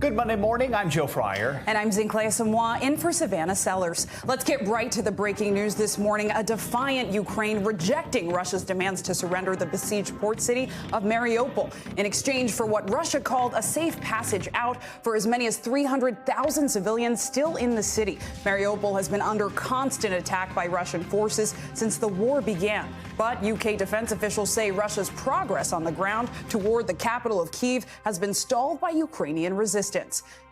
Good Monday morning. I'm Joe Fryer. And I'm Zinklea Samoa, in for Savannah Sellers. Let's get right to the breaking news this morning. A defiant Ukraine rejecting Russia's demands to surrender the besieged port city of Mariupol in exchange for what Russia called a safe passage out for as many as 300,000 civilians still in the city. Mariupol has been under constant attack by Russian forces since the war began. But UK defense officials say Russia's progress on the ground toward the capital of Kiev has been stalled by Ukrainian resistance.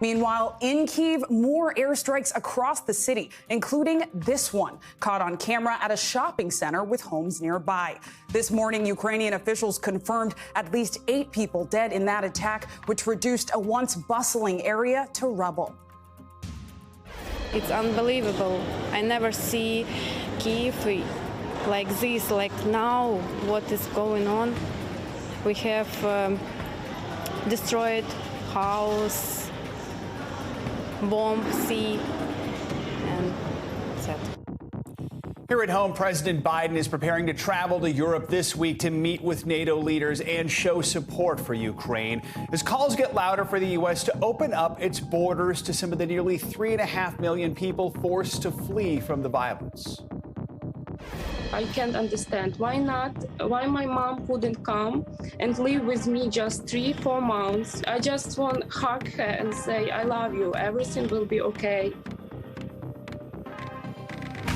Meanwhile, in Kiev, more airstrikes across the city, including this one, caught on camera at a shopping center with homes nearby. This morning, Ukrainian officials confirmed at least 8 people dead in that attack, which reduced a once bustling area to rubble. It's unbelievable. I never see Kiev like this, like now, what is going on. We have destroyed house, bomb, sea, and that's it. Here at home, President Biden is preparing to travel to Europe this week to meet with NATO leaders and show support for Ukraine as calls get louder for the U.S. to open up its borders to some of the nearly 3.5 million people forced to flee from the violence. I can't understand why my mom couldn't come and live with me just 3-4 months. I just want to hug her and say, I love you. Everything will be okay.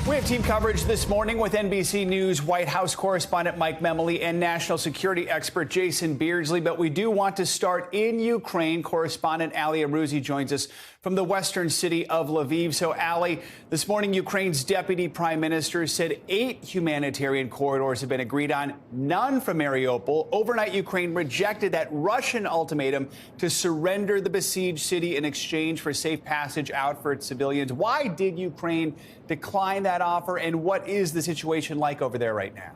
We have team coverage this morning with NBC News White House correspondent Mike Memoli and national security expert Jason Beardsley. But we do want to start in Ukraine. Correspondent Ali Arouzi joins us from the western city of Lviv. So, Ali, this morning, Ukraine's deputy prime minister said 8 humanitarian corridors have been agreed on, none from Mariupol. Overnight, Ukraine rejected that Russian ultimatum to surrender the besieged city in exchange for safe passage out for its civilians. Why did Ukraine decline that offer, and what is the situation like over there right now?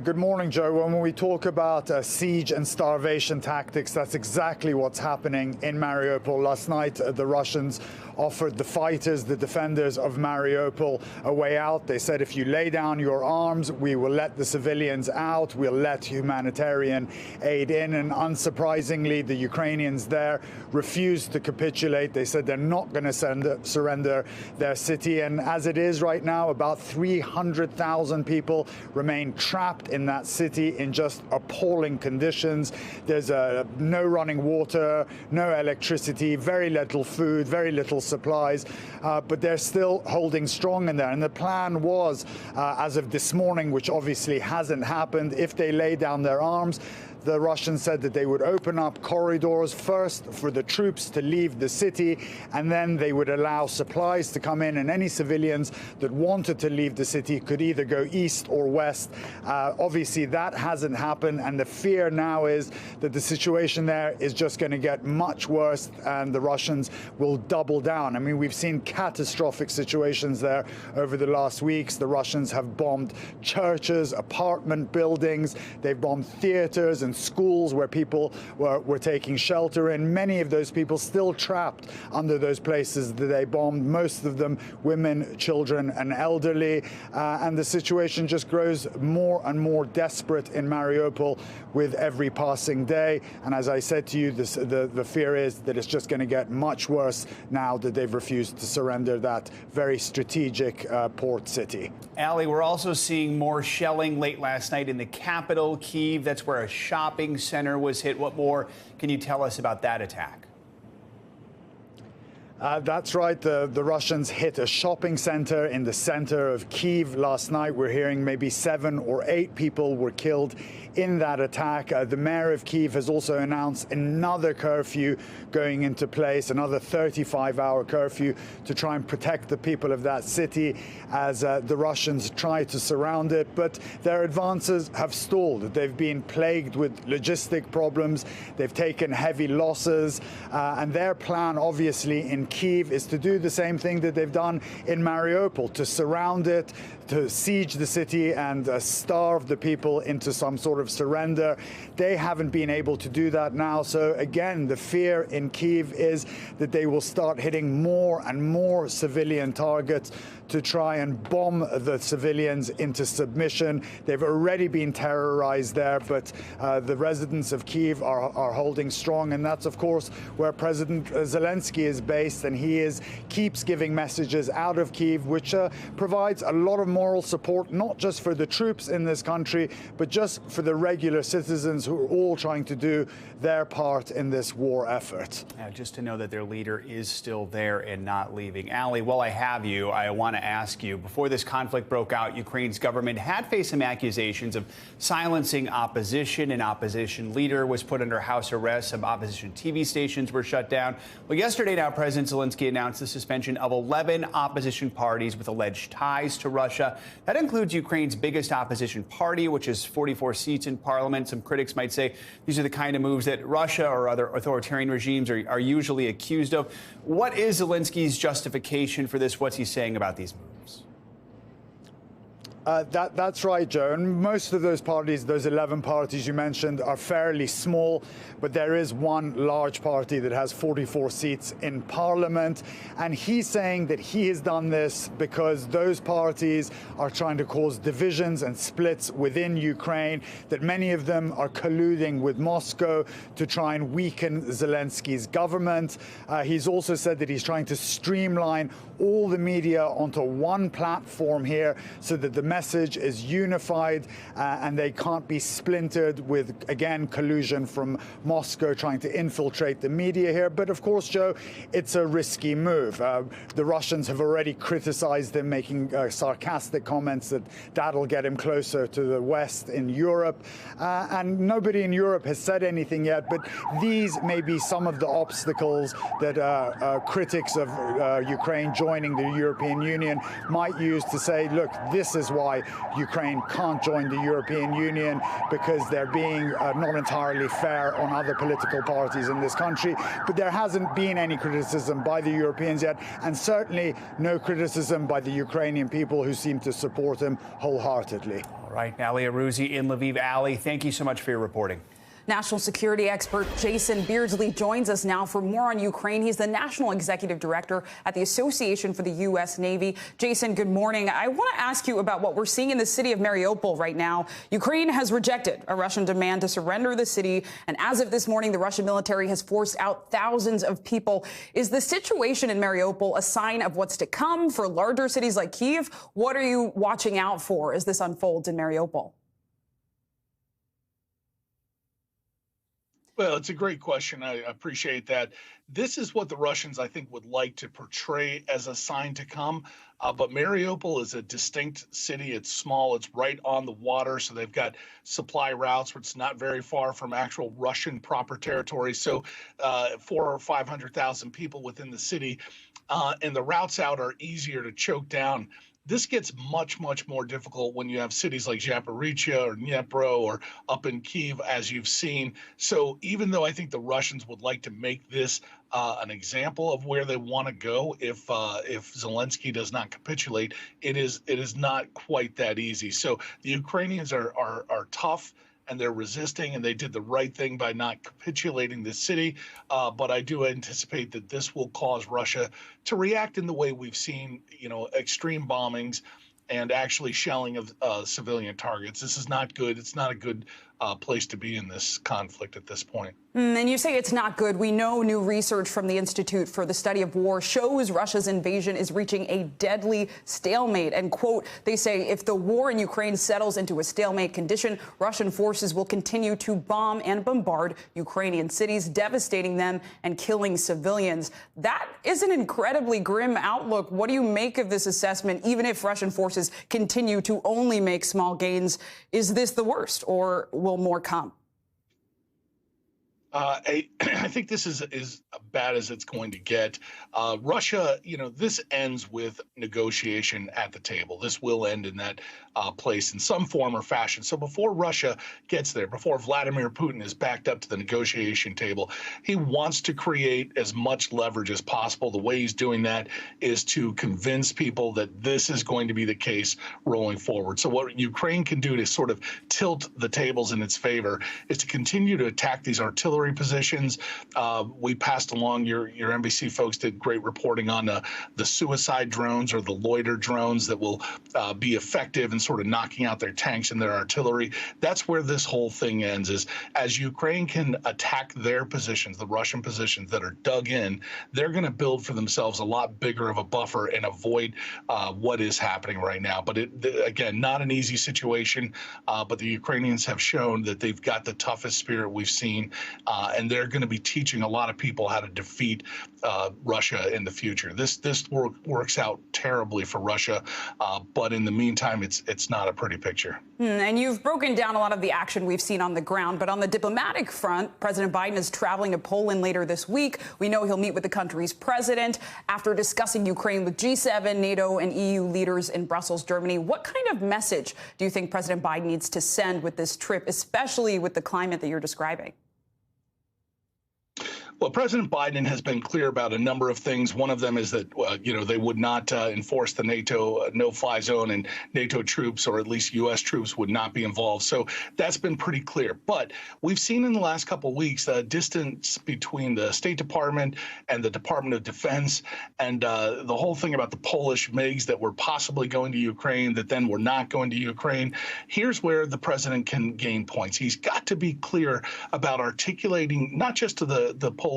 Good morning, Joe. When we talk about siege and starvation tactics, that's exactly what's happening in Mariupol. Last night, the Russians offered the fighters, the defenders of Mariupol, a way out. They said, if you lay down your arms, we will let the civilians out. We'll let humanitarian aid in. And unsurprisingly, the Ukrainians there refused to capitulate. They said they're not going to surrender their city. And as it is right now, about 300,000 people remain trapped in that city in just appalling conditions. There's no running water, no electricity, very little food, very little supplies, but they're still holding strong in there. And the plan was, as of this morning, which obviously hasn't happened, if they lay down their arms, the Russians said that they would open up corridors first for the troops to leave the city, and then they would allow supplies to come in, and any civilians that wanted to leave the city could either go east or west. Obviously, that hasn't happened, and the fear now is that the situation there is just going to get much worse, and the Russians will double down. I mean, we've seen catastrophic situations there over the last weeks. The Russians have bombed churches, apartment buildings, they've bombed theaters and schools where people were taking shelter in. Many of those people still trapped under those places that they bombed, most of them women, children, and elderly. And the situation just grows more and more desperate in Mariupol with every passing day. And as I said to you, the fear is that it's just going to get much worse now that they've refused to surrender that very strategic port city. Ali, we're also seeing more shelling late last night in the capital, Kiev. That's where a shopping center was hit. What more can you tell us about that attack? That's right. The Russians hit a shopping center in the center of Kiev last night. We're hearing maybe 7 or 8 people were killed in that attack. The mayor of Kiev has also announced another curfew going into place, another 35-hour curfew to try and protect the people of that city as the Russians try to surround it. But their advances have stalled. They've been plagued with logistic problems. They've taken heavy losses. And their plan, obviously, in Kiev is to do the same thing that they've done in Mariupol, to surround it, to siege the city and starve the people into some sort of surrender. They haven't been able to do that now. So again, the fear in Kiev is that they will start hitting more and more civilian targets to try and bomb the civilians into submission. They've already been terrorized there, but the residents of Kiev are holding strong, and that's, of course, where President Zelenskyy is based, and he keeps giving messages out of Kiev, which provides a lot of moral support, not just for the troops in this country, but just for the regular citizens who are all trying to do their part in this war effort. Just to know that their leader is still there and not leaving. Ali, while I have you, I want to ask you, before this conflict broke out, Ukraine's government had faced some accusations of silencing opposition. An opposition leader was put under house arrest. Some opposition TV stations were shut down. Well, yesterday now, President Zelenskyy announced the suspension of 11 opposition parties with alleged ties to Russia. That includes Ukraine's biggest opposition party, which has 44 seats in parliament. Some critics might say these are the kind of moves that Russia or other authoritarian regimes are usually accused of. What is Zelenskyy's justification for this? What's he saying about these moves? That's right, Joe. And most of those parties, those 11 parties you mentioned, are fairly small, but there is one large party that has 44 seats in parliament. And he's saying that he has done this because those parties are trying to cause divisions and splits within Ukraine, that many of them are colluding with Moscow to try and weaken Zelenskyy's government. He's also said that he's trying to streamline all the media onto one platform here so that the message is unified and they can't be splintered with, again, collusion from Moscow trying to infiltrate the media here. But of course, Joe, it's a risky move. The Russians have already criticized him, making sarcastic comments that that'll get him closer to the West in Europe. And nobody in Europe has said anything yet, but these may be some of the obstacles that critics of Ukraine joining the European Union might use to say, look, this is why Ukraine can't join the European Union, because they're being not entirely fair on other political parties in this country. But there hasn't been any criticism by the Europeans yet, and certainly no criticism by the Ukrainian people, who seem to support him wholeheartedly. All right, Ali Arouzi in Lviv. Ali, thank you so much for your reporting. National security expert Jason Beardsley joins us now for more on Ukraine. He's the National Executive Director at the Association for the U.S. Navy. Jason, good morning. I want to ask you about what we're seeing in the city of Mariupol right now. Ukraine has rejected a Russian demand to surrender the city, and as of this morning, the Russian military has forced out thousands of people. Is the situation in Mariupol a sign of what's to come for larger cities like Kiev? What are you watching out for as this unfolds in Mariupol? Well, it's a great question. I appreciate that. This is what the Russians, I think, would like to portray as a sign to come. But Mariupol is a distinct city. It's small. It's right on the water. So they've got supply routes, which is not very far from actual Russian proper territory. So 400,000 or 500,000 people within the city. And the routes out are easier to choke down. This gets much, much more difficult when you have cities like Zaporizhia or Dnipro or up in Kiev, as you've seen. So even though I think the Russians would like to make this an example of where they want to go if Zelenskyy does not capitulate, it is not quite that easy. So the Ukrainians are tough, and they're resisting, and they did the right thing by not capitulating the city. But I do anticipate that this will cause Russia to react in the way we've seen, extreme bombings and actually shelling of civilian targets. This is not good. It's not a good place to be in this conflict at this point. And you say it's not good. We know new research from the Institute for the Study of War shows Russia's invasion is reaching a deadly stalemate. And, quote, they say if the war in Ukraine settles into a stalemate condition, Russian forces will continue to bomb and bombard Ukrainian cities, devastating them and killing civilians. That is an incredibly grim outlook. What do you make of this assessment, even if Russian forces continue to only make small gains? Is this the worst, or will more come? I think this is as bad as it's going to get. Russia, this ends with negotiation at the table. This will end in that place in some form or fashion. So before Russia gets there, before Vladimir Putin is backed up to the negotiation table, he wants to create as much leverage as possible. The way he's doing that is to convince people that this is going to be the case rolling forward. So what Ukraine can do to sort of tilt the tables in its favor is to continue to attack these artillery positions. We passed passed along. Your NBC folks did great reporting on the suicide drones or the loiter drones that will be effective in sort of knocking out their tanks and their artillery. That's where this whole thing ends, is as Ukraine can attack their positions, the Russian positions that are dug in, they're going to build for themselves a lot bigger of a buffer and avoid what is happening right now. But again, not an easy situation, but the Ukrainians have shown that they've got the toughest spirit we've seen, and they're going to be teaching a lot of people how to defeat Russia in the future. This works out terribly for Russia, but in the meantime, it's not a pretty picture. And you've broken down a lot of the action we've seen on the ground, but on the diplomatic front, President Biden is traveling to Poland later this week. We know he'll meet with the country's president after discussing Ukraine with G7, NATO, and EU leaders in Brussels, Germany. What kind of message do you think President Biden needs to send with this trip, especially with the climate that you're describing? Well, President Biden has been clear about a number of things. One of them is that, they would not enforce the NATO no-fly zone, and NATO troops, or at least U.S. troops, would not be involved. So that's been pretty clear. But we've seen in the last couple of weeks a distance between the State Department and the Department of Defense, and the whole thing about the Polish MiGs that were possibly going to Ukraine that then were not going to Ukraine. Here's where the president can gain points. He's got to be clear about articulating not just to the Polish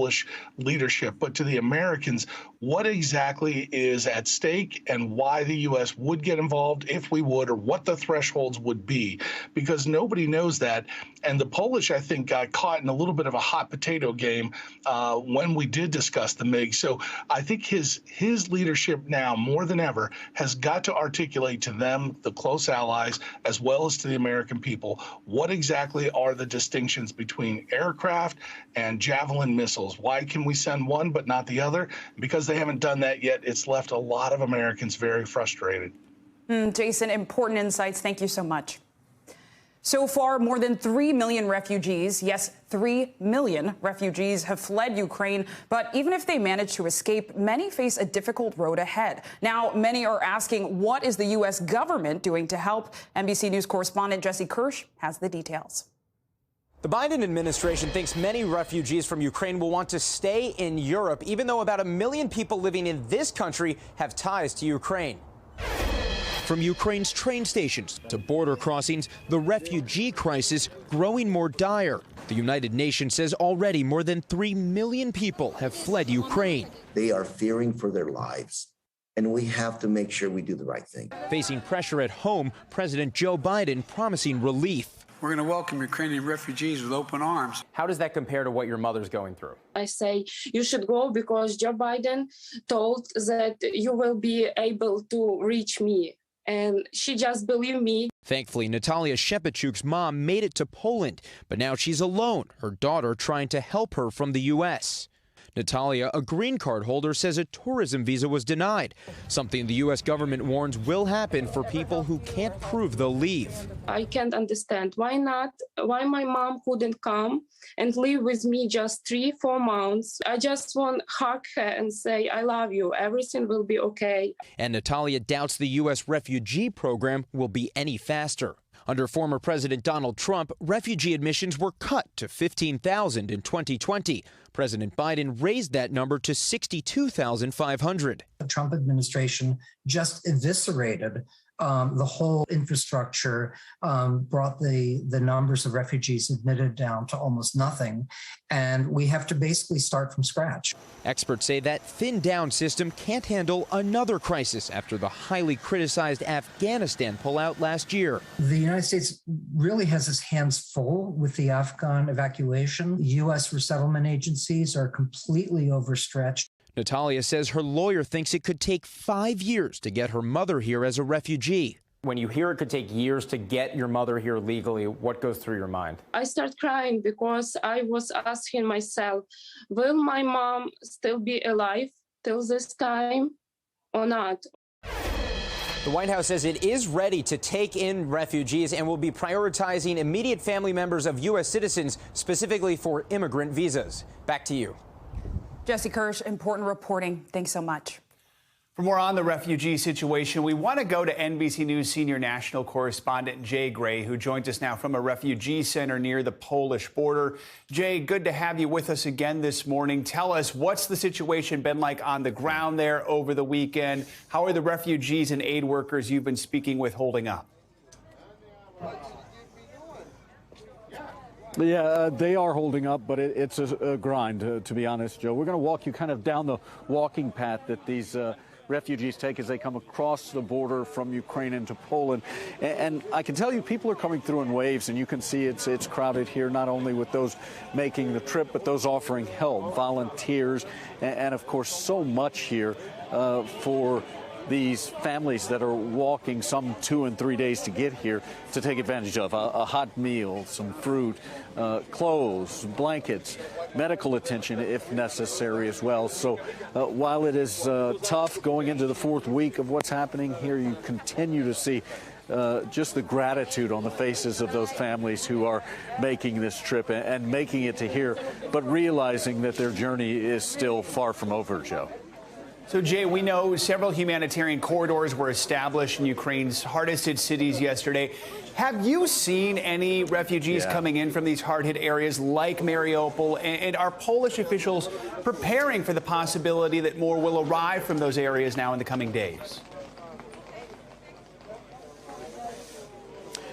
leadership, but to the Americans, what exactly is at stake and why the U.S. would get involved if we would, or what the thresholds would be, because nobody knows that. And the Polish, I think, got caught in a little bit of a hot potato game when we did discuss the MiG. So I think his leadership now, more than ever, has got to articulate to them, the close allies, as well as to the American people, what exactly are the distinctions between aircraft and Javelin missiles. Why can we send one but not the other? Because they haven't done that yet, it's left a lot of Americans very frustrated. Jason, important insights. Thank you so much. So far, more than 3 million refugees, yes, 3 million refugees have fled Ukraine. But even if they manage to escape, many face a difficult road ahead. Now, many are asking, what is the U.S. government doing to help? NBC News correspondent Jesse Kirsch has the details. The Biden administration thinks many refugees from Ukraine will want to stay in Europe, even though about 1 million people living in this country have ties to Ukraine. From Ukraine's train stations to border crossings, the refugee crisis growing more dire. The United Nations says already more than 3 million people have fled Ukraine. They are fearing for their lives, and we have to make sure we do the right thing. Facing pressure at home, President Joe Biden promising relief. We're going to welcome Ukrainian refugees with open arms. How does that compare to what your mother's going through? I say you should go because Joe Biden told that you will be able to reach me. And she just believed me. Thankfully, Natalia Shepachuk's mom made it to Poland, but now she's alone, her daughter trying to help her from the U.S. Natalia, a green card holder, says a tourism visa was denied, something the U.S. government warns will happen for people who can't prove they'll leave. I can't understand why my mom couldn't come and live with me just 3-4 months. I just want to hug her and say, I love you. Everything will be okay. And Natalia doubts the U.S. refugee program will be any faster. Under former President Donald Trump, refugee admissions were cut to 15,000 in 2020. President Biden raised that number to 62,500. The Trump administration just eviscerated the whole infrastructure, brought the numbers of refugees admitted down to almost nothing. And we have to basically start from scratch. Experts say that thinned-down system can't handle another crisis after the highly criticized Afghanistan pullout last year. The United States really has its hands full with the Afghan evacuation. U.S. resettlement agencies are completely overstretched. Natalia says her lawyer thinks it could take 5 years to get her mother here as a refugee. When you hear it could take years to get your mother here legally, what goes through your mind? I start crying because I was asking myself, will my mom still be alive till this time or not? The White House says it is ready to take in refugees and will be prioritizing immediate family members of U.S. citizens, specifically for immigrant visas. Back to you. Jesse Kirsch, important reporting. Thanks so much. For more on the refugee situation, we want to go to NBC News senior national correspondent Jay Gray, who joins us now from a refugee center near the Polish border. Jay, good to have you with us again this morning. Tell us, what's the situation been like on the ground there over the weekend? How are the refugees and aid workers you've been speaking with holding up? Yeah, they are holding up, but it's a grind, to be honest, Joe. We're going to walk you kind of down the walking path that these refugees take as they come across the border from Ukraine into Poland. And I can tell you, people are coming through in waves, and you can see it's crowded here, not only with those making the trip, but those offering help, volunteers, and of course, so much here for these families that are walking some 2 and 3 days to get here to take advantage of a hot meal, some fruit, clothes, blankets, medical attention if necessary as well. So while it is tough going into the 4th week of what's happening here, you continue to see just the gratitude on the faces of those families who are making this trip and making it to here, but realizing that their journey is still far from over, Joe. So, Jay, we know several humanitarian corridors were established in Ukraine's hardest hit cities yesterday. Have you seen any refugees coming in from these hard-hit areas like Mariupol? And are Polish officials preparing for the possibility that more will arrive from those areas now in the coming days?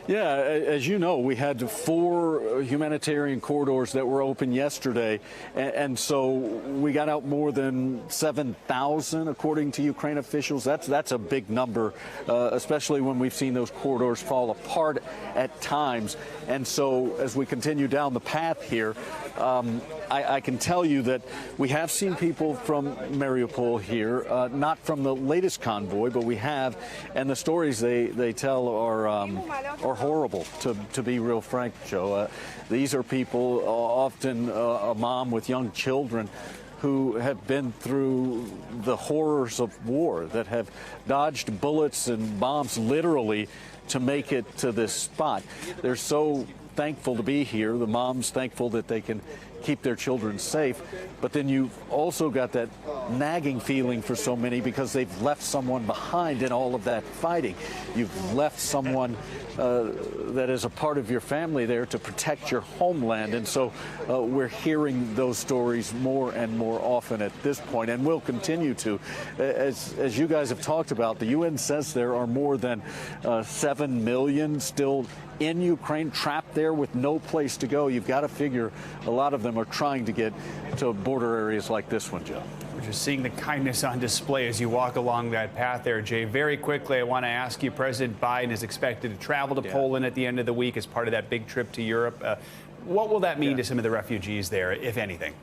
Yeah, as you know, we had 4 humanitarian corridors that were open yesterday, and so we got out more than 7,000, according to Ukraine officials. That's a big number, especially when we've seen those corridors fall apart at times. And so as we continue down the path here, I can tell you that we have seen people from Mariupol here, not from the latest convoy, but we have, and the stories they tell are horrible, to be real frank, Joe. These are people, often a mom with young children, who have been through the horrors of war, that have dodged bullets and bombs literally to make it to this spot. They're so thankful to be here. The mom's thankful that they can keep their children safe. But then you've also got that nagging feeling for so many because they've left someone behind in all of that fighting. You've left someone that is a part of your family there to protect your homeland. And so we're hearing those stories more and more often at this point, and will continue to. As you guys have talked about, the UN says there are more than 7 million still in Ukraine, trapped there with no place to go. You've got to figure a lot of them are trying to get to border areas like this one, Joe. We're just seeing the kindness on display as you walk along that path there, Jay. Very quickly, I want to ask you, President Biden is expected to travel to Poland at the end of the week as part of that big trip to Europe. What will that mean to some of the refugees there, if anything?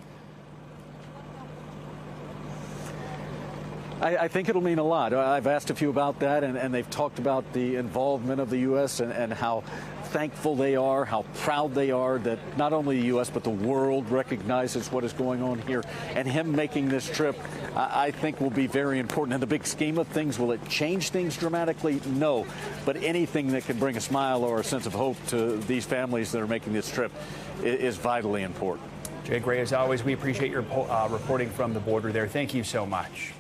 I think it'll mean a lot. I've asked a few about that, and they've talked about the involvement of the U.S. and how thankful they are, how proud they are that not only the U.S. but the world recognizes what is going on here. And him making this trip, I think, will be very important. In the big scheme of things, will it change things dramatically? No. But anything that can bring a smile or a sense of hope to these families that are making this trip is vitally important. Jay Gray, as always, we appreciate your reporting from the border there. Thank you so much.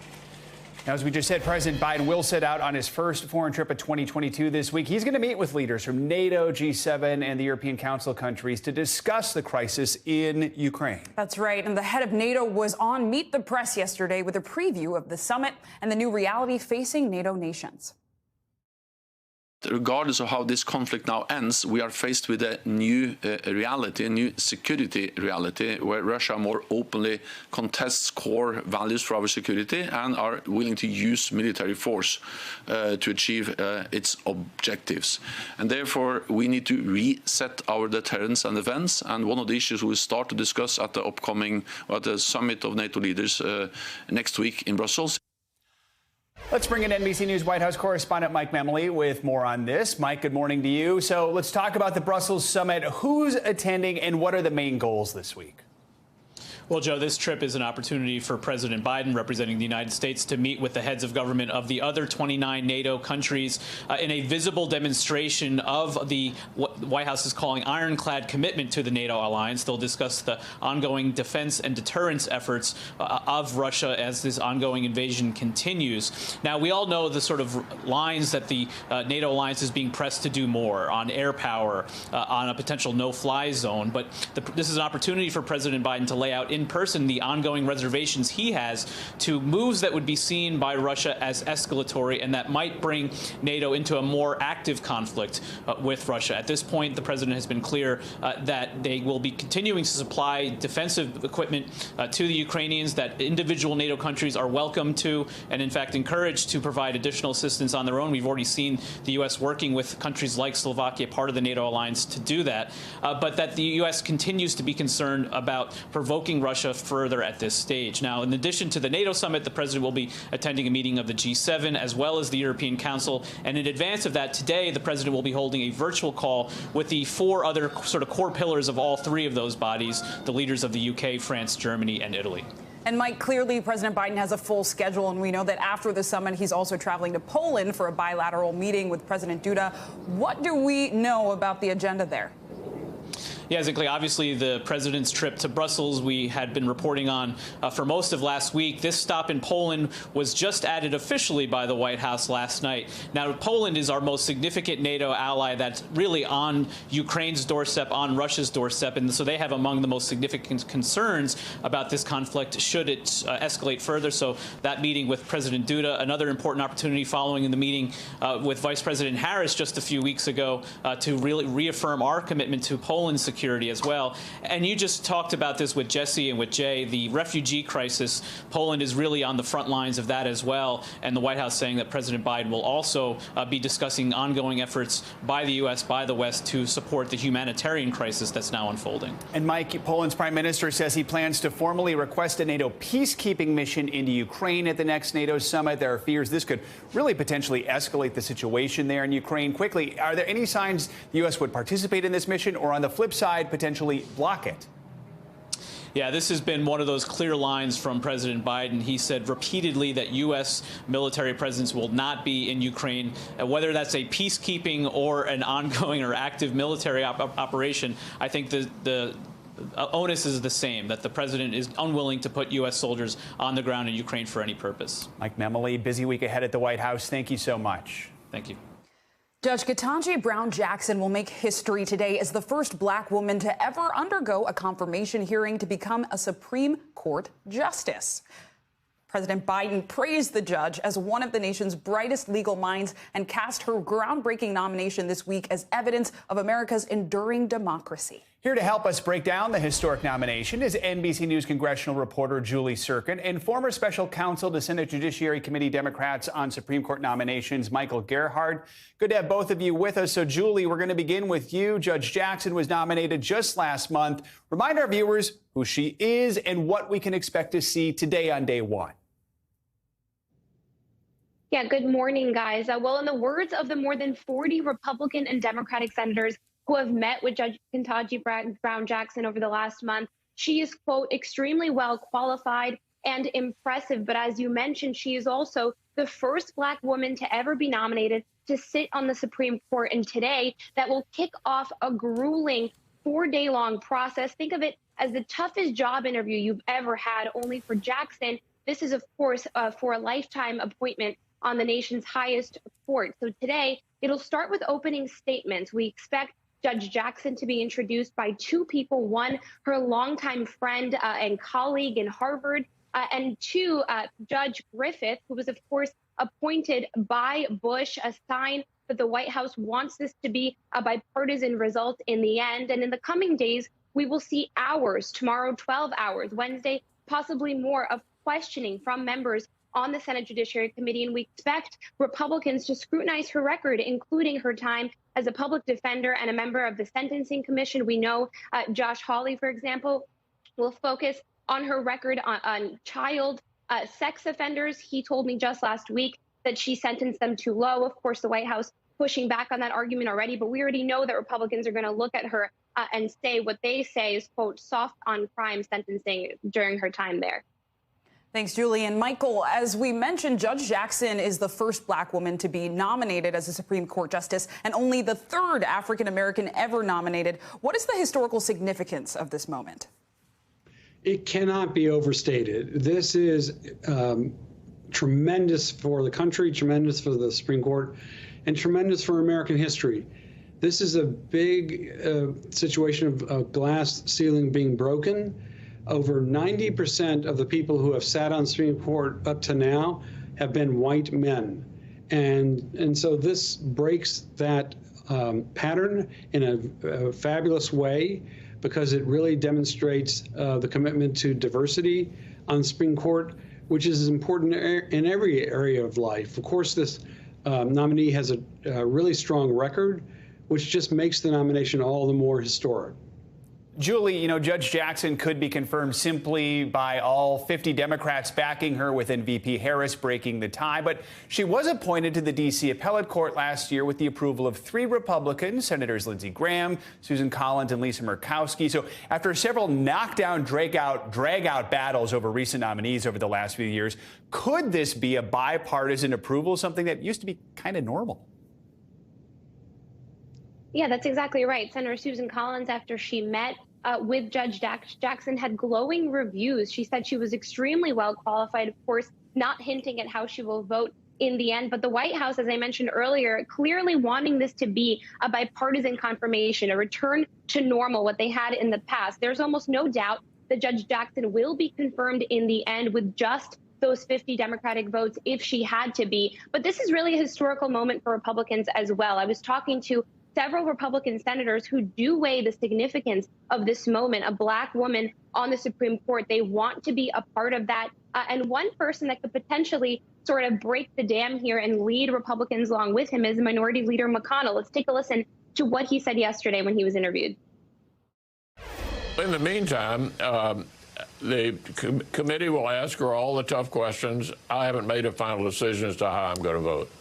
Now, as we just said, President Biden will set out on his first foreign trip of 2022 this week. He's going to meet with leaders from NATO, G7, and the European Council countries to discuss the crisis in Ukraine. That's right. And the head of NATO was on Meet the Press yesterday with a preview of the summit and the new reality facing NATO nations. Regardless of how this conflict now ends, we are faced with a new reality, a new security reality, where Russia more openly contests core values for our security and are willing to use military force to achieve its objectives. And therefore, we need to reset our deterrence and defense. And one of the issues we'll start to discuss at the upcoming summit of NATO leaders next week in Brussels. Let's bring in NBC News White House correspondent Mike Memoli with more on this. Mike, good morning to you. So let's talk about the Brussels summit. Who's attending and what are the main goals this week? Well, Joe, this trip is an opportunity for President Biden, representing the United States, to meet with the heads of government of the other 29 NATO countries in a visible demonstration of what the White House is calling ironclad commitment to the NATO alliance. They'll discuss the ongoing defense and deterrence efforts of Russia as this ongoing invasion continues. Now, we all know the sort of lines that the NATO alliance is being pressed to do more on air power, on a potential no-fly zone. But this is an opportunity for President Biden to lay out in person the ongoing reservations he has to moves that would be seen by Russia as escalatory and that might bring NATO into a more active conflict with Russia. At this point, the president has been clear that they will be continuing to supply defensive equipment to the Ukrainians, that individual NATO countries are welcome to and, in fact, encouraged to provide additional assistance on their own. We've already seen the U.S. working with countries like Slovakia, part of the NATO alliance, to do that, but that the U.S. continues to be concerned about provoking Russia further at this stage. Now, in addition to the NATO summit, the president will be attending a meeting of the G7 as well as the European Council. And in advance of that, today, the president will be holding a virtual call with the four other sort of core pillars of all three of those bodies, the leaders of the UK, France, Germany, and Italy. And Mike, clearly President Biden has a full schedule, and we know that after the summit, he's also traveling to Poland for a bilateral meeting with President Duda. What do we know about the agenda there? Yeah, exactly. Obviously, the president's trip to Brussels, we had been reporting on for most of last week. This stop in Poland was just added officially by the White House last night. Now, Poland is our most significant NATO ally that's really on Ukraine's doorstep, on Russia's doorstep. And so they have among the most significant concerns about this conflict should it escalate further. So that meeting with President Duda, another important opportunity following in the meeting with Vice President Harris just a few weeks ago to really reaffirm our commitment to Poland's security as well. And you just talked about this with Jesse and with Jay, the refugee crisis. Poland is really on the front lines of that as well. And the White House saying that President Biden will also be discussing ongoing efforts by the U.S., by the West, to support the humanitarian crisis that's now unfolding. And Mike, Poland's prime minister says he plans to formally request a NATO peacekeeping mission into Ukraine at the next NATO summit. There are fears this could really potentially escalate the situation there in Ukraine. Quickly, are there any signs the U.S. would participate in this mission, or on the flip side, potentially block it? Yeah, this has been one of those clear lines from President Biden. He said repeatedly that U.S. military presence will not be in Ukraine, whether that's a peacekeeping or an ongoing or active military operation. I think the onus is the same, that the president is unwilling to put U.S. soldiers on the ground in Ukraine for any purpose. Mike Memoli, busy week ahead at the White House. Thank you so much. Thank you. Judge Ketanji Brown Jackson will make history today as the first black woman to ever undergo a confirmation hearing to become a Supreme Court justice. President Biden praised the judge as one of the nation's brightest legal minds and cast her groundbreaking nomination this week as evidence of America's enduring democracy. Here to help us break down the historic nomination is NBC News congressional reporter Julie Sirkin and former special counsel to Senate Judiciary Committee Democrats on Supreme Court nominations, Michael Gerhardt. Good to have both of you with us. So, Julie, we're going to begin with you. Judge Jackson was nominated just last month. Remind our viewers who she is and what we can expect to see today on day one. Yeah, good morning, guys. Well, in the words of the more than 40 Republican and Democratic senators who have met with Judge Ketanji Brown Jackson over the last month, she is, quote, extremely well qualified and impressive. But as you mentioned, she is also the first black woman to ever be nominated to sit on the Supreme Court. And today, that will kick off a grueling 4-day-long process. Think of it as the toughest job interview you've ever had, only for Jackson. This is, of course, for a lifetime appointment on the nation's highest court. So today, it'll start with opening statements. We expect Judge Jackson to be introduced by two people. One, her longtime friend and colleague in Harvard, and two, Judge Griffith, who was, of course, appointed by Bush, a sign that the White House wants this to be a bipartisan result in the end. And in the coming days, we will see hours, tomorrow 12 hours, Wednesday, possibly more, of questioning from members on the Senate Judiciary Committee, and we expect Republicans to scrutinize her record, including her time as a public defender and a member of the Sentencing Commission. We know Josh Hawley, for example, will focus on her record on child sex offenders. He told me just last week that she sentenced them too low. Of course, the White House pushing back on that argument already, but we already know that Republicans are going to look at her and say what they say is, quote, soft on crime sentencing during her time there. Thanks, Julie. And Michael, as we mentioned, Judge Jackson is the first black woman to be nominated as a Supreme Court justice and only the third African-American ever nominated. What is the historical significance of this moment? It cannot be overstated. This is tremendous for the country, tremendous for the Supreme Court, and tremendous for American history. This is a big situation of a glass ceiling being broken. Over 90% of the people who have sat on Supreme Court up to now have been white men. And so this breaks that pattern in a fabulous way, because it really demonstrates the commitment to diversity on Supreme Court, which is important in every area of life. Of course, this nominee has a really strong record, which just makes the nomination all the more historic. Julie, Judge Jackson could be confirmed simply by all 50 Democrats backing her, with VP Harris breaking the tie. But she was appointed to the D.C. Appellate Court last year with the approval of 3 Republicans, Senators Lindsey Graham, Susan Collins, and Lisa Murkowski. So after several knockdown, drag-out battles over recent nominees over the last few years, could this be a bipartisan approval, something that used to be kind of normal? Yeah, that's exactly right. Senator Susan Collins, after she met with Judge Jackson, had glowing reviews. She said she was extremely well qualified, of course, not hinting at how she will vote in the end. But the White House, as I mentioned earlier, clearly wanting this to be a bipartisan confirmation, a return to normal, what they had in the past. There's almost no doubt that Judge Jackson will be confirmed in the end with just those 50 Democratic votes if she had to be. But this is really a historical moment for Republicans as well. I was talking to several Republican senators who do weigh the significance of this moment, a black woman on the Supreme Court. They want to be a part of that. And one person that could potentially sort of break the dam here and lead Republicans along with him is Minority Leader McConnell. Let's take a listen to what he said yesterday when he was interviewed. In the meantime, the committee will ask her all the tough questions. I haven't made a final decision as to how I'm going to vote.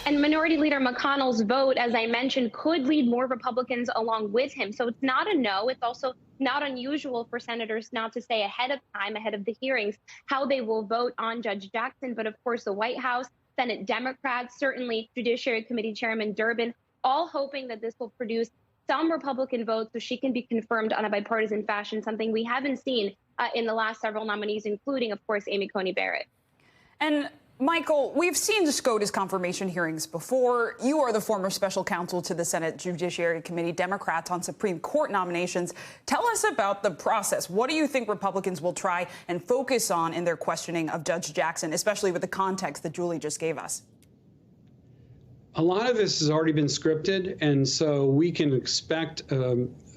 And Minority Leader McConnell's vote, as I mentioned, could lead more Republicans along with him. So it's not a no. It's also not unusual for senators not to say ahead of time, ahead of the hearings, how they will vote on Judge Jackson. But of course, the White House, Senate Democrats, certainly Judiciary Committee Chairman Durbin, all hoping that this will produce some Republican votes so she can be confirmed on a bipartisan fashion, something we haven't seen in the last several nominees, including, of course, Amy Coney Barrett. And Michael, we've seen the SCOTUS confirmation hearings before. You are the former special counsel to the Senate Judiciary Committee, Democrats on Supreme Court nominations. Tell us about the process. What do you think Republicans will try and focus on in their questioning of Judge Jackson, especially with the context that Julie just gave us? A lot of this has already been scripted, and so we can expect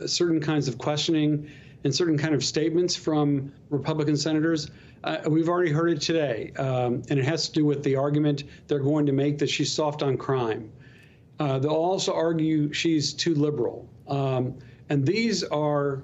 certain kinds of questioning and certain kind of statements from Republican senators. We've already heard it today, and it has to do with the argument they're going to make that she's soft on crime. They'll also argue she's too liberal. And these are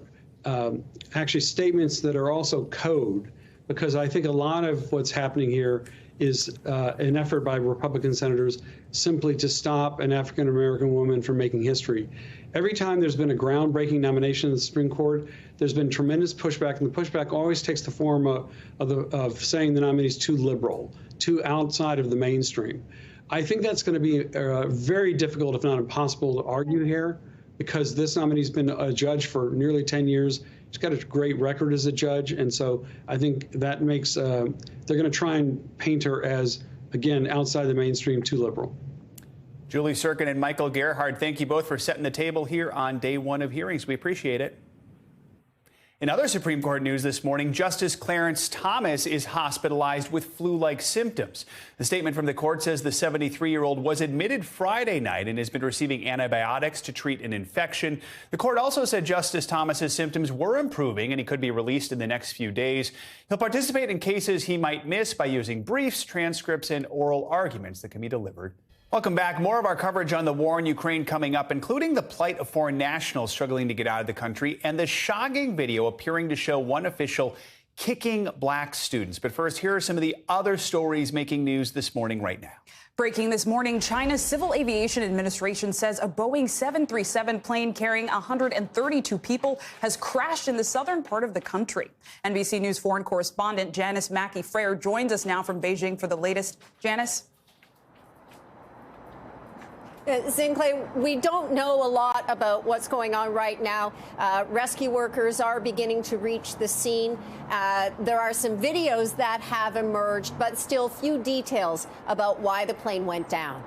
actually statements that are also code, because I think a lot of what's happening here is an effort by Republican senators simply to stop an African-American woman from making history. Every time there's been a groundbreaking nomination in the Supreme Court, there's been tremendous pushback, and the pushback always takes the form of saying the nominee's too liberal, too outside of the mainstream. I think that's going to be very difficult, if not impossible, to argue here, because this nominee's been a judge for nearly 10 years. She's got a great record as a judge, and so I think that makes they're going to try and paint her as, again, outside the mainstream, too liberal. Julie Serkin and Michael Gerhardt, thank you both for setting the table here on day one of hearings. We appreciate it. In other Supreme Court news this morning, Justice Clarence Thomas is hospitalized with flu-like symptoms. The statement from the court says the 73-year-old was admitted Friday night and has been receiving antibiotics to treat an infection. The court also said Justice Thomas's symptoms were improving and he could be released in the next few days. He'll participate in cases he might miss by using briefs, transcripts, and oral arguments that can be delivered. Welcome back. More of our coverage on the war in Ukraine coming up, including the plight of foreign nationals struggling to get out of the country and the shocking video appearing to show one official kicking black students. But first, here are some of the other stories making news this morning right now. Breaking this morning, China's Civil Aviation Administration says a Boeing 737 plane carrying 132 people has crashed in the southern part of the country. NBC News foreign correspondent Janice Mackey-Frere joins us now from Beijing for the latest. Janice? Zinkley, we don't know a lot about what's going on right now. Rescue workers are beginning to reach the scene. There are some videos that have emerged, but still few details about why the plane went down.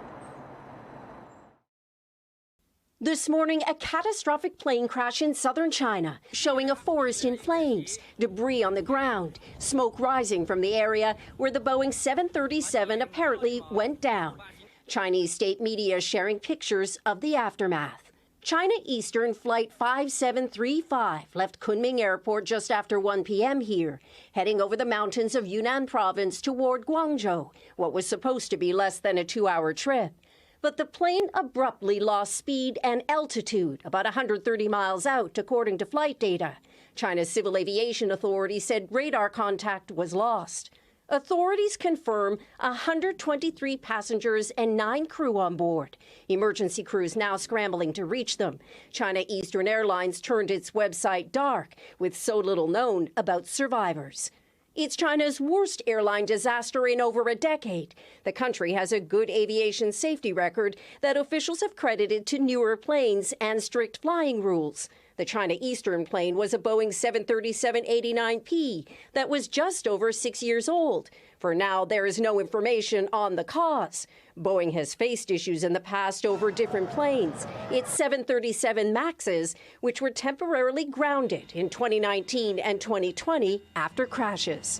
This morning, a catastrophic plane crash in southern China, showing a forest in flames, debris on the ground, smoke rising from the area where the Boeing 737 apparently went down. Chinese state media sharing pictures of the aftermath. China Eastern Flight 5735 left Kunming Airport just after 1 p.m. here, heading over the mountains of Yunnan province toward Guangzhou, what was supposed to be less than a 2-hour trip. But the plane abruptly lost speed and altitude about 130 miles out, according to flight data. China's Civil Aviation Authority said radar contact was lost. Authorities confirm 123 passengers and 9 crew on board. Emergency crews now scrambling to reach them. China Eastern Airlines turned its website dark, with so little known about survivors. It's China's worst airline disaster in over a decade. The country has a good aviation safety record that officials have credited to newer planes and strict flying rules. The China Eastern plane was a Boeing 737-89P that was just over 6 years old. For now, there is no information on the cause. Boeing has faced issues in the past over different planes. Its 737 MAXs, which were temporarily grounded in 2019 and 2020 after crashes.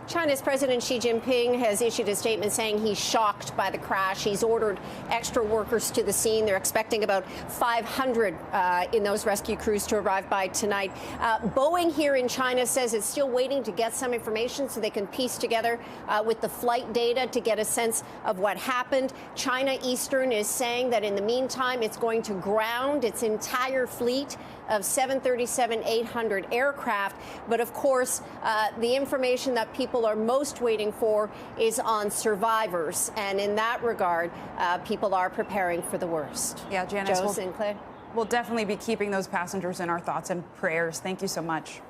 China's President Xi Jinping has issued a statement saying he's shocked by the crash. He's ordered extra workers to the scene. They're expecting about 500 in those rescue crews to arrive by tonight. Boeing here in China says it's still waiting to get some information so they can piece together with the flight data to get a sense of what happened. China Eastern is saying that in the meantime, it's going to ground its entire fleet of 737-800 aircraft. But of course, the information that people are most waiting for is on survivors. And in that regard, people are preparing for the worst. Yeah, Janice, we'll definitely be keeping those passengers in our thoughts and prayers. Thank you so much.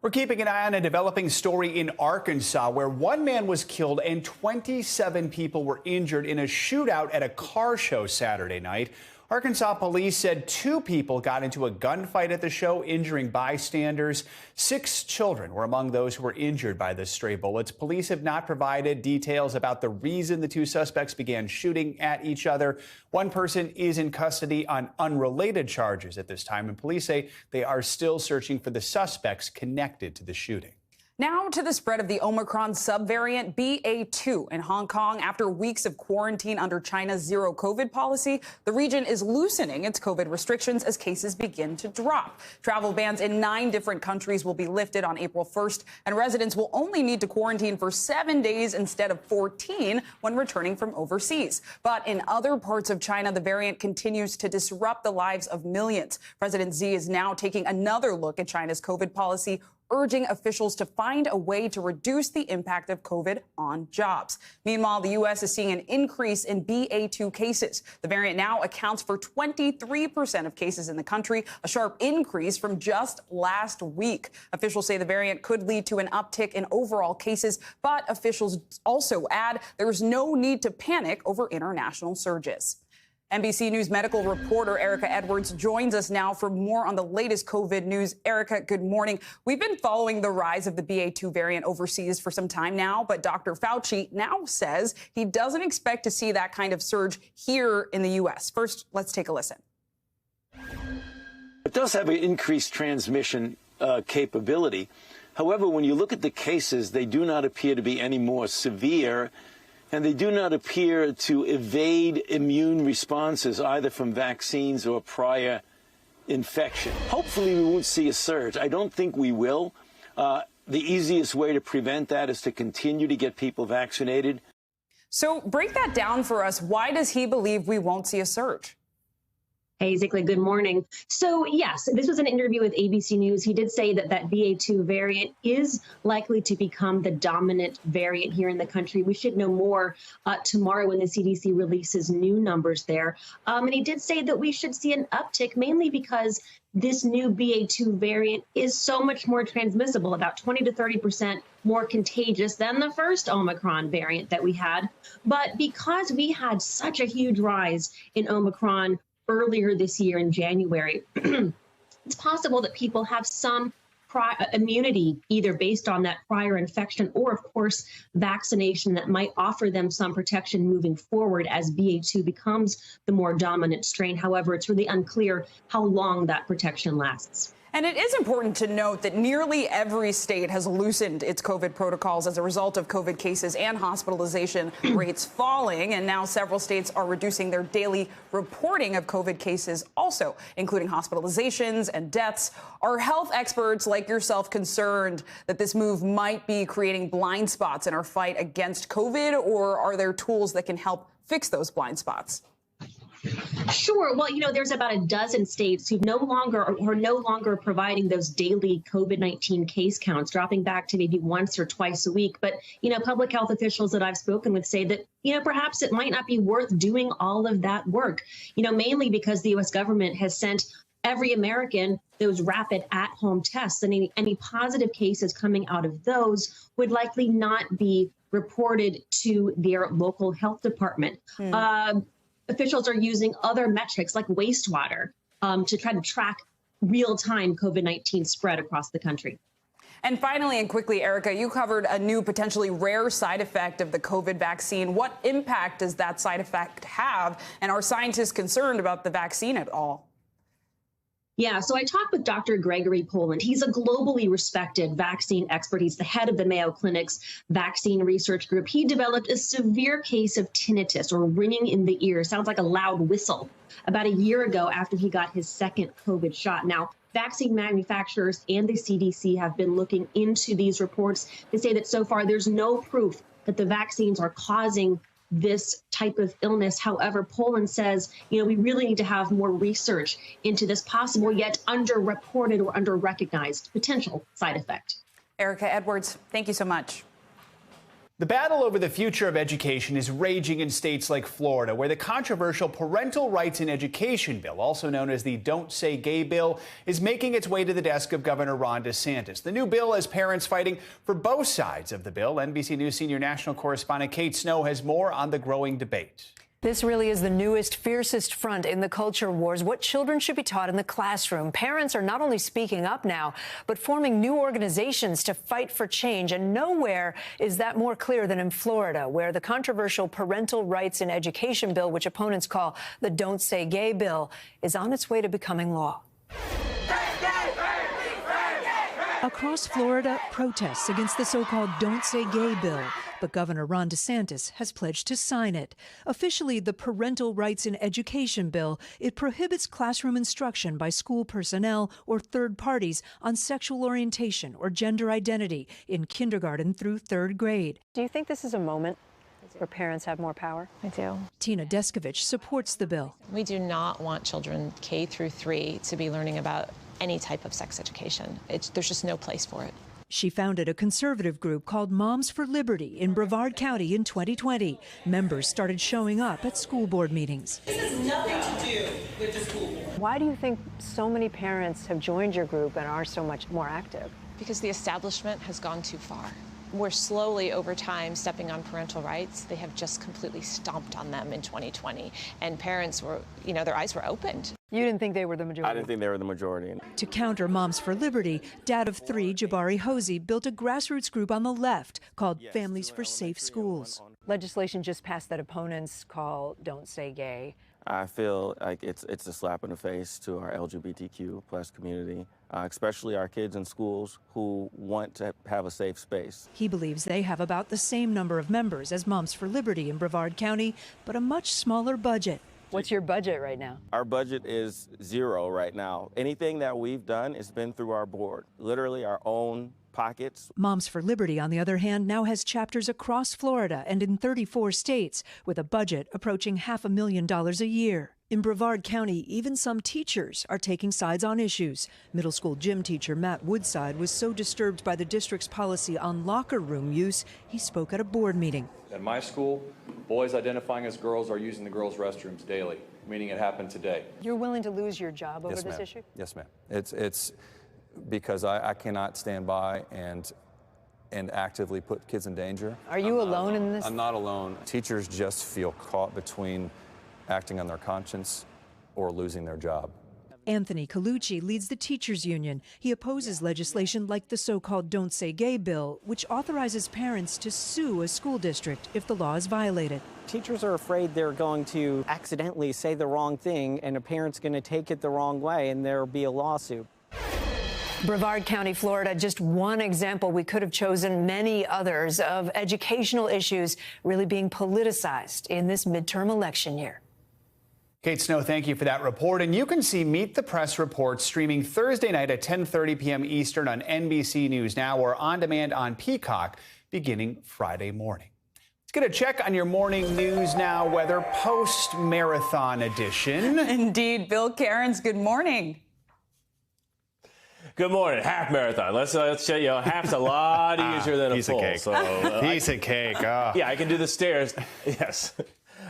We're keeping an eye on a developing story in Arkansas where one man was killed and 27 people were injured in a shootout at a car show Saturday night. Arkansas police said 2 people got into a gunfight at the show, injuring bystanders. 6 children were among those who were injured by the stray bullets. Police have not provided details about the reason the 2 suspects began shooting at each other. One person is in custody on unrelated charges at this time, and police say they are still searching for the suspects connected to the shooting. Now to the spread of the Omicron subvariant BA2 in Hong Kong. After weeks of quarantine under China's zero COVID policy, the region is loosening its COVID restrictions as cases begin to drop. Travel bans in 9 different countries will be lifted on April 1st, and residents will only need to quarantine for 7 days instead of 14 when returning from overseas. But in other parts of China, the variant continues to disrupt the lives of millions. President Xi is now taking another look at China's COVID policy, urging officials to find a way to reduce the impact of COVID on jobs. Meanwhile, the U.S. is seeing an increase in BA2 cases. The variant now accounts for 23% of cases in the country, a sharp increase from just last week. Officials say the variant could lead to an uptick in overall cases, but officials also add there is no need to panic over international surges. NBC News medical reporter Erica Edwards joins us now for more on the latest COVID news. Erica, good morning. We've been following the rise of the BA2 variant overseas for some time now, but Dr. Fauci now says he doesn't expect to see that kind of surge here in the U.S. First, let's take a listen. It does have an increased transmission capability. However, when you look at the cases, they do not appear to be any more severe, and they do not appear to evade immune responses either from vaccines or prior infection. Hopefully we won't see a surge. I don't think we will. The easiest way to prevent that is to continue to get people vaccinated. So break that down for us. Why does he believe we won't see a surge? Hey, Zikla, good morning. So, yes, this was an interview with ABC News. He did say that BA2 variant is likely to become the dominant variant here in the country. We should know more tomorrow when the CDC releases new numbers there. And he did say that we should see an uptick, mainly because this new BA2 variant is so much more transmissible, about 20 to 30% more contagious than the first Omicron variant that we had. But because we had such a huge rise in Omicron earlier this year in January, it's possible that people have some immunity, either based on that prior infection or, of course, vaccination that might offer them some protection moving forward as BA2 becomes the more dominant strain. However, it's really unclear how long that protection lasts. And it is important to note that nearly every state has loosened its COVID protocols as a result of COVID cases and hospitalization rates falling. And now several states are reducing their daily reporting of COVID cases also, including hospitalizations and deaths. Are health experts like yourself concerned that this move might be creating blind spots in our fight against COVID, or are there tools that can help fix those blind spots? Sure. Well, there's about a dozen states who no longer providing those daily COVID-19 case counts, dropping back to maybe once or twice a week. But, public health officials that I've spoken with say that, perhaps it might not be worth doing all of that work, mainly because the U.S. government has sent every American those rapid at-home tests, and any positive cases coming out of those would likely not be reported to their local health department. Officials are using other metrics like wastewater to try to track real-time COVID-19 spread across the country. And finally and quickly, Erica, you covered a new potentially rare side effect of the COVID vaccine. What impact does that side effect have? And are scientists concerned about the vaccine at all? Yeah, so I talked with Dr. Gregory Poland. He's a globally respected vaccine expert. He's the head of the Mayo Clinic's vaccine research group. He developed a severe case of tinnitus, or ringing in the ear. Sounds like a loud whistle, about a year ago after he got his second COVID shot. Now, vaccine manufacturers and the CDC have been looking into these reports. They say that so far there's no proof that the vaccines are causing this type of illness. However, Poland says, we really need to have more research into this possible yet underreported or underrecognized potential side effect. Erica Edwards, thank you so much. The battle over the future of education is raging in states like Florida, where the controversial Parental Rights in Education bill, also known as the Don't Say Gay bill, is making its way to the desk of Governor Ron DeSantis. The new bill has parents fighting for both sides of the bill. NBC News senior national correspondent Kate Snow has more on the growing debate. This really is the newest, fiercest front in the culture wars. What children should be taught in the classroom. Parents are not only speaking up now, but forming new organizations to fight for change. And nowhere is that more clear than in Florida, where the controversial Parental Rights in Education bill, which opponents call the Don't Say Gay bill, is on its way to becoming law. Across Florida, protests against the so-called Don't Say Gay bill. But Governor Ron DeSantis has pledged to sign it. Officially, the Parental Rights in Education bill, it prohibits classroom instruction by school personnel or third parties on sexual orientation or gender identity in kindergarten through third grade. Do you think this is a moment where parents have more power? I do. Tina Deskovich supports the bill. We do not want children K through 3 to be learning about any type of sex education. There's just no place for it. She founded a conservative group called Moms for Liberty in Brevard County in 2020. Members started showing up at school board meetings. This has nothing to do with the school board. Why do you think so many parents have joined your group and are so much more active? Because the establishment has gone too far. We're slowly, over time, stepping on parental rights. They have just completely stomped on them in 2020. And parents were, their eyes were opened. You didn't think they were the majority? I didn't think they were the majority. To counter Moms for Liberty, dad of 3, Jabari Hosey, built a grassroots group on the left called Families for Safe Schools. Legislation just passed that opponents call Don't Say Gay. I feel like it's a slap in the face to our LGBTQ plus community, especially our kids in schools who want to have a safe space. He believes they have about the same number of members as Moms for Liberty in Brevard County, but a much smaller budget. What's your budget right now? Our budget is 0 right now. Anything that we've done has been through our board, literally our own pockets. Moms for Liberty, on the other hand, now has chapters across Florida and in 34 states with a budget approaching $500,000 a year. In Brevard County, even some teachers are taking sides on issues. Middle school gym teacher Matt Woodside was so disturbed by the district's policy on locker room use, he spoke at a board meeting. At my school, boys identifying as girls are using the girls' restrooms daily, meaning it happened today. You're willing to lose your job over this issue? Yes, ma'am. It's because I cannot stand by and actively put kids in danger. Are you alone in this? I'm not alone. Teachers just feel caught between acting on their conscience or losing their job. Anthony Colucci leads the teachers union. He opposes legislation like the so-called Don't Say Gay bill, which authorizes parents to sue a school district if the law is violated. Teachers are afraid they're going to accidentally say the wrong thing and a parent's going to take it the wrong way and there'll be a lawsuit. Brevard County, Florida, just one example. We could have chosen many others of educational issues really being politicized in this midterm election year. Kate Snow, thank you for that report. And you can see Meet the Press report streaming Thursday night at 10:30 p.m. Eastern on NBC News Now or on demand on Peacock beginning Friday morning. Let's get a check on your morning News Now weather post-marathon edition. Indeed. Bill Cairns, good morning. Good morning. Half marathon. Let's show you. Half's a lot easier than a piece full. Of cake. So, piece of cake. Oh. Yeah, I can do the stairs. Yes.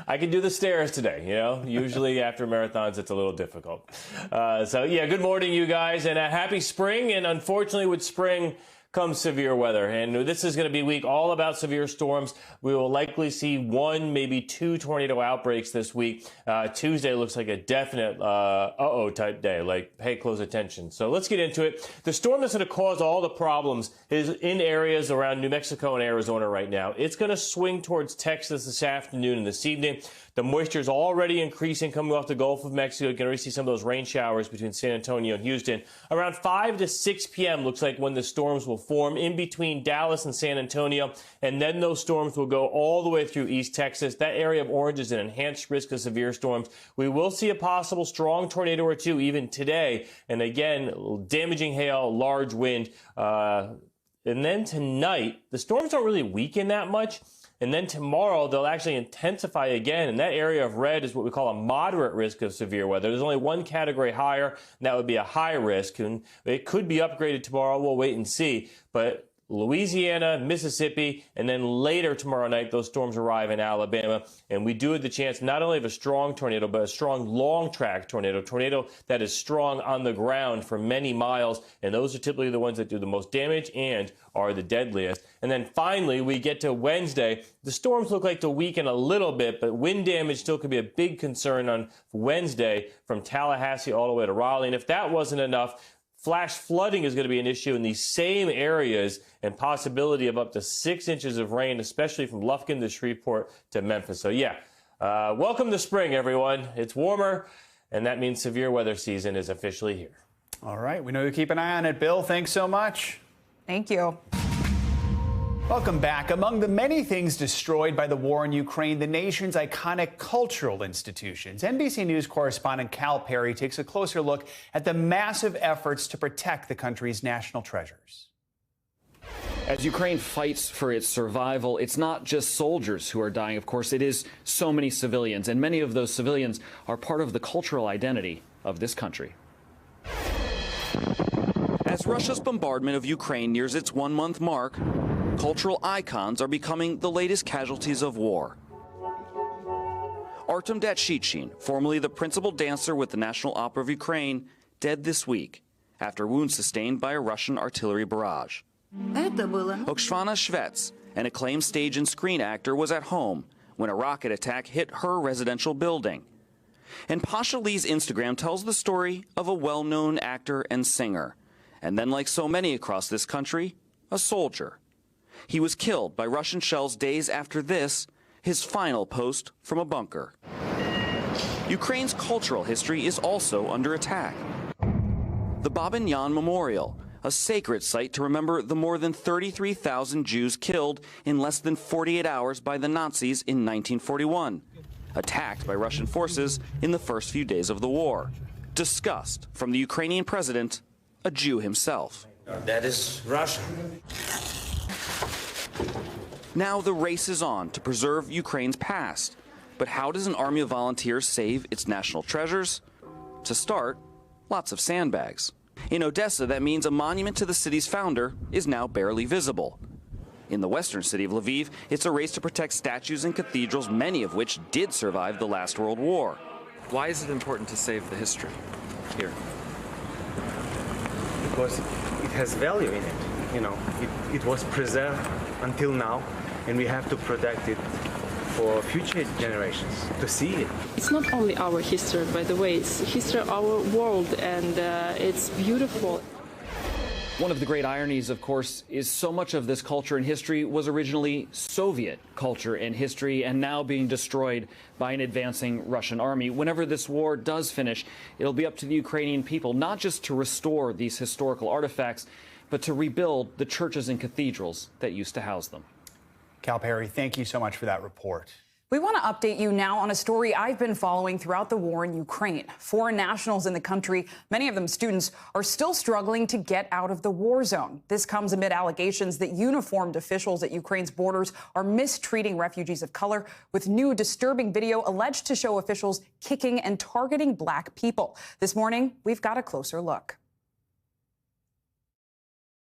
I can do the stairs today, you know. Usually after marathons, it's a little difficult. So, yeah, good morning, you guys, and a happy spring. And unfortunately, with spring comes severe weather. And this is going to be a week all about severe storms. We will likely see 1, maybe 2 tornado outbreaks this week. Tuesday looks like a definite uh-oh type day, like pay close attention. So let's get into it. The storm that's going to cause all the problems is in areas around New Mexico and Arizona right now. It's going to swing towards Texas this afternoon and this evening. The moisture is already increasing coming off the Gulf of Mexico. You're going to see some of those rain showers between San Antonio and Houston. Around 5 to 6 p.m. looks like when the storms will form in between Dallas and San Antonio. And then those storms will go all the way through East Texas. That area of orange is an enhanced risk of severe storms. We will see a possible strong tornado or two even today. And again, damaging hail, large wind. And then tonight, the storms don't really weaken that much. And then tomorrow, they'll actually intensify again. And that area of red is what we call a moderate risk of severe weather. There's only one category higher, and that would be a high risk. And it could be upgraded tomorrow. We'll wait and see. But Louisiana, Mississippi, and then later tomorrow night, those storms arrive in Alabama. And we do have the chance not only of a strong tornado, but a strong long-track tornado that is strong on the ground for many miles. And those are typically the ones that do the most damage and are the deadliest. And then finally, we get to Wednesday. The storms look like to weaken a little bit, but wind damage still could be a big concern on Wednesday from Tallahassee all the way to Raleigh. And if that wasn't enough, flash flooding is going to be an issue in these same areas and possibility of up to 6 inches of rain, especially from Lufkin to Shreveport to Memphis. So, yeah, welcome to spring, everyone. It's warmer, and that means severe weather season is officially here. All right. We know you keep an eye on it, Bill. Thanks so much. Thank you. Welcome back. Among the many things destroyed by the war in Ukraine, the nation's iconic cultural institutions. NBC News correspondent Cal Perry takes a closer look at the massive efforts to protect the country's national treasures. As Ukraine fights for its survival, it's not just soldiers who are dying, of course. It is so many civilians, and many of those civilians are part of the cultural identity of this country. As Russia's bombardment of Ukraine nears its 1-month mark, cultural icons are becoming the latest casualties of war. Artem Datshichin, formerly the principal dancer with the National Opera of Ukraine, dead this week after wounds sustained by a Russian artillery barrage. Okshvana Shvets, an acclaimed stage and screen actor, was at home when a rocket attack hit her residential building. And Pasha Lee's Instagram tells the story of a well-known actor and singer, and then, like so many across this country, a soldier. He was killed by Russian shells days after this, his final post from a bunker. Ukraine's cultural history is also under attack. The Babin Yan Memorial, a sacred site to remember the more than 33,000 Jews killed in less than 48 hours by the Nazis in 1941, attacked by Russian forces in the first few days of the war. Disgust from the Ukrainian president, a Jew himself. That is Russia. Now the race is on to preserve Ukraine's past. But how does an army of volunteers save its national treasures? To start, lots of sandbags. In Odessa, that means a monument to the city's founder is now barely visible. In the western city of Lviv, it's a race to protect statues and cathedrals, many of which did survive the last World War. Why is it important to save the history here? Because it has value in it. You know, it was preserved until now, and we have to protect it for future generations to see it. It's not only our history, by the way, it's history of our world, and it's beautiful. One of the great ironies, of course, is so much of this culture and history was originally Soviet culture and history and now being destroyed by an advancing Russian army. Whenever this war does finish, it'll be up to the Ukrainian people not just to restore these historical artifacts, but to rebuild the churches and cathedrals that used to house them. Cal Perry, thank you so much for that report. We want to update you now on a story I've been following throughout the war in Ukraine. Foreign nationals in the country, many of them students, are still struggling to get out of the war zone. This comes amid allegations that uniformed officials at Ukraine's borders are mistreating refugees of color, with new disturbing video alleged to show officials kicking and targeting black people. This morning, we've got a closer look.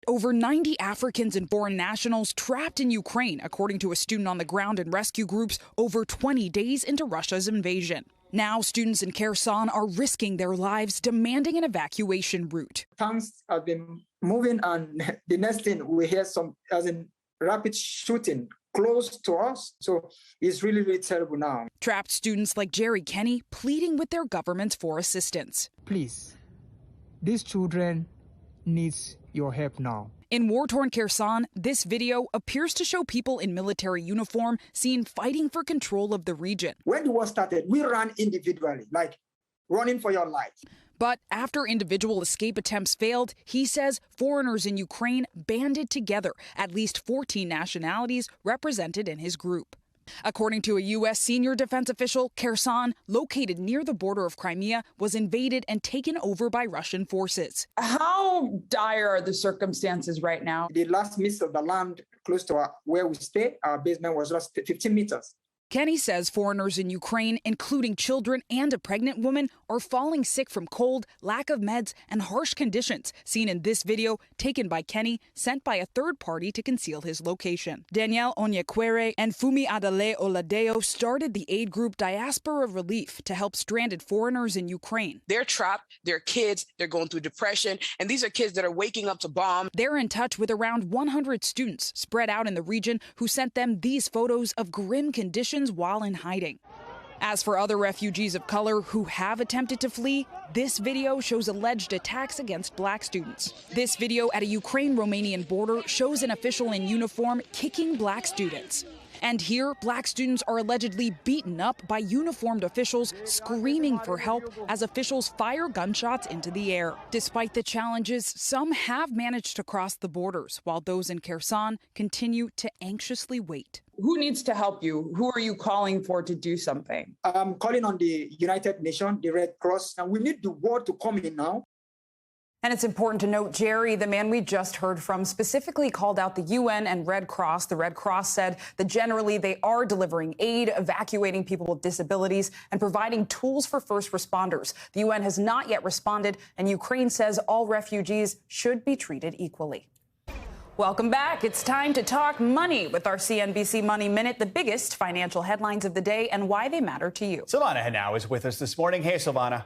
Over 90 Africans and foreign nationals trapped in Ukraine, according to a student on the ground and rescue groups, over 20 days into Russia's invasion. Now, students in Kherson are risking their lives, demanding an evacuation route. Tanks have been moving, and the next thing we hear rapid shooting close to us. So it's really, really terrible now. Trapped students like Jerry Kenny pleading with their governments for assistance. Please, these children needs your help now. In war-torn Kherson, this video appears to show people in military uniform seen fighting for control of the region. When the war started, we ran individually, like running for your life. But after individual escape attempts failed, he says foreigners in Ukraine banded together, at least 14 nationalities represented in his group. According to a U.S. senior defense official, Kherson, located near the border of Crimea, was invaded and taken over by Russian forces. How dire are the circumstances right now? The last missile of the land close to where we stay, our basement, was just 15 meters. Kenny says foreigners in Ukraine, including children and a pregnant woman, are falling sick from cold, lack of meds, and harsh conditions, seen in this video taken by Kenny, sent by a third party to conceal his location. Danielle Onyekwere and Fumi Adale Oladeo started the aid group Diaspora Relief to help stranded foreigners in Ukraine. They're trapped, they're kids, they're going through depression, and these are kids that are waking up to bomb. They're in touch with around 100 students spread out in the region who sent them these photos of grim conditions while in hiding. As for other refugees of color who have attempted to flee, this video shows alleged attacks against black students. This video at a Ukraine-Romanian border shows an official in uniform kicking black students. And here, black students are allegedly beaten up by uniformed officials screaming for help as officials fire gunshots into the air. Despite the challenges, some have managed to cross the borders, while those in Kherson continue to anxiously wait. Who needs to help you? Who are you calling for to do something? I'm calling on the United Nations, the Red Cross, and we need the world to come in now. And it's important to note, Jerry, the man we just heard from, specifically called out the UN and Red Cross. The Red Cross said that generally they are delivering aid, evacuating people with disabilities, and providing tools for first responders. The UN has not yet responded, and Ukraine says all refugees should be treated equally. Welcome back. It's time to talk money with our CNBC Money Minute, the biggest financial headlines of the day and why they matter to you. Silvana Henao is with us this morning. Hey, Silvana.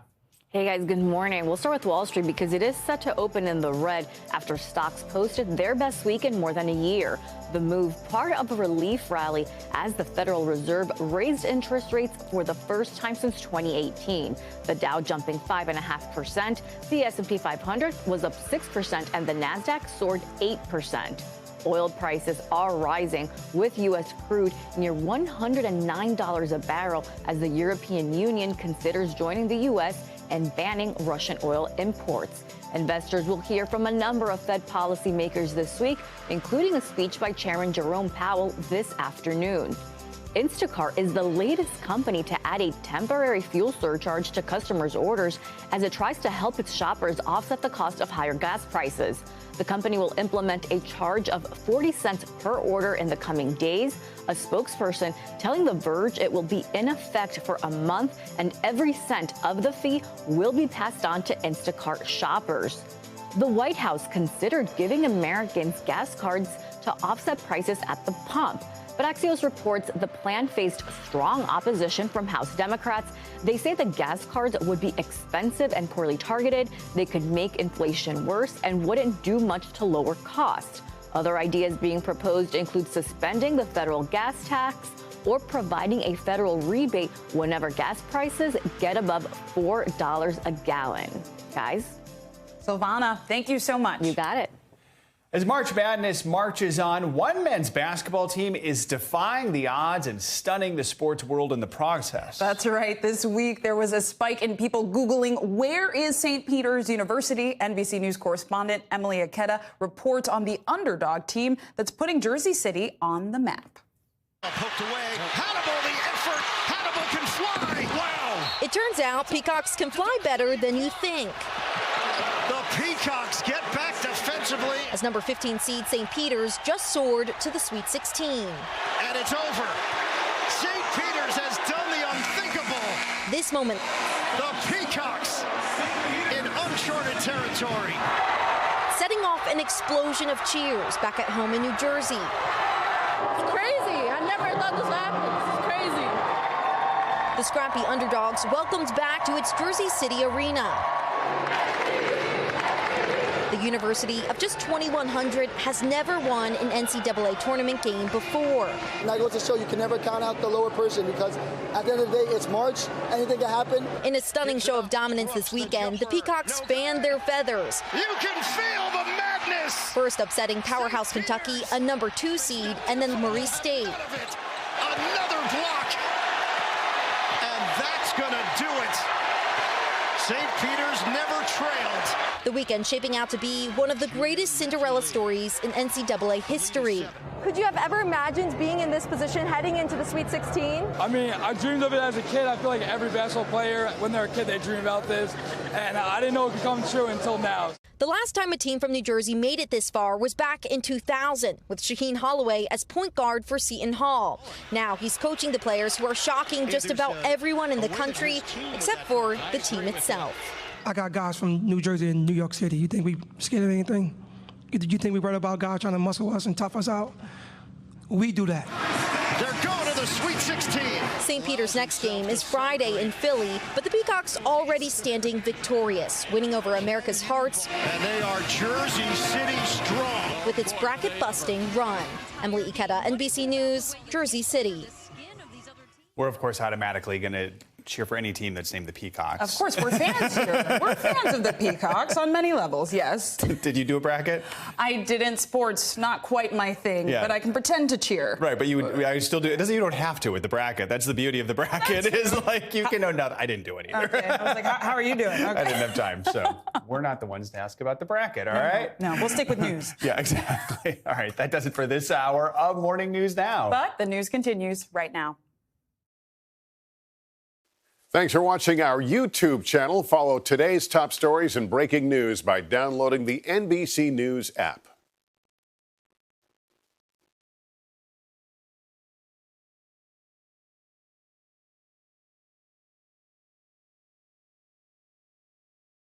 Hey guys, good morning. We'll start with Wall Street because it is set to open in the red after stocks posted their best week in more than a year. The move, part of a relief rally as the Federal Reserve raised interest rates for the first time since 2018. The Dow jumping 5.5%, the S&P 500 was up 6%, and the Nasdaq soared 8%. Oil prices are rising, with U.S. crude near $109 a barrel as the European Union considers joining the U.S. and banning Russian oil imports. Investors will hear from a number of Fed policymakers this week, including a speech by Chairman Jerome Powell this afternoon. Instacart is the latest company to add a temporary fuel surcharge to customers' orders as it tries to help its shoppers offset the cost of higher gas prices. The company will implement a charge of 40 cents per order in the coming days. A spokesperson telling The Verge it will be in effect for a month, and every cent of the fee will be passed on to Instacart shoppers. The White House considered giving Americans gas cards to offset prices at the pump. But Axios reports the plan faced strong opposition from House Democrats. They say the gas cards would be expensive and poorly targeted. They could make inflation worse and wouldn't do much to lower costs. Other ideas being proposed include suspending the federal gas tax or providing a federal rebate whenever gas prices get above $4 a gallon. Guys? Silvana, thank you so much. You got it. As March Madness marches on, one men's basketball team is defying the odds and stunning the sports world in the process. That's right. This week, there was a spike in people Googling, where is St. Peter's University? NBC News correspondent Emily Ikeda reports on the underdog team that's putting Jersey City on the map. Poked away. Hannibal, the effort. Hannibal can fly. Wow. It turns out peacocks can fly better than you think. The Peacocks get back defensively. As number 15 seed St. Peter's just soared to the Sweet 16. And it's over. St. Peter's has done the unthinkable. This moment. The Peacocks in uncharted territory. Setting off an explosion of cheers back at home in New Jersey. It's crazy. I never thought this happened. It's crazy. The scrappy underdogs welcomed back to its Jersey City arena. The University of just 2,100 has never won an NCAA tournament game before. And that goes to show you can never count out the lower person, because at the end of the day, it's March. Anything can happen. In a stunning show of dominance this weekend, the Peacocks fanned their feathers. You can feel the madness. First upsetting powerhouse Kentucky, a number 2 seed, and then Murray State. Another block. And that's going to do it. St. Peter's never trailed. The weekend shaping out to be one of the greatest Cinderella stories in NCAA history. Could you have ever imagined being in this position heading into the Sweet 16? I mean, I dreamed of it as a kid. I feel like every basketball player, when they're a kid, they dream about this. And I didn't know it could come true until now. The last time a team from New Jersey made it this far was back in 2000 with Shaheen Holloway as point guard for Seton Hall. Now he's coaching the players who are shocking just about everyone in the country except for the team itself. I got guys from New Jersey and New York City. You think we scared of anything? You think we worried about guys trying to muscle us and tough us out? We do that. They're going to the Sweet 16. St. Peter's next game is Friday in Philly, but the Peacocks already standing victorious, winning over America's hearts. And they are Jersey City strong. With its bracket-busting run. Emily Ikeda, NBC News, Jersey City. We're, of course, automatically going to cheer for any team that's named the Peacocks. Of course, we're fans here. We're fans of the Peacocks on many levels, yes. Did you do a bracket? I didn't. Sports, not quite my thing, but I can pretend to cheer. Right, but I still do. It doesn't. You don't have to with the bracket. That's the beauty of the bracket. Is like you can know nothing. I didn't do it either. Okay. I was like, how are you doing? Okay. I didn't have time, so we're not the ones to ask about the bracket. All right? No, we'll stick with news. Yeah, exactly. All right, that does it for this hour of Morning News Now. But the news continues right now. Thanks for watching our YouTube channel. Follow today's top stories and breaking news by downloading the NBC News app.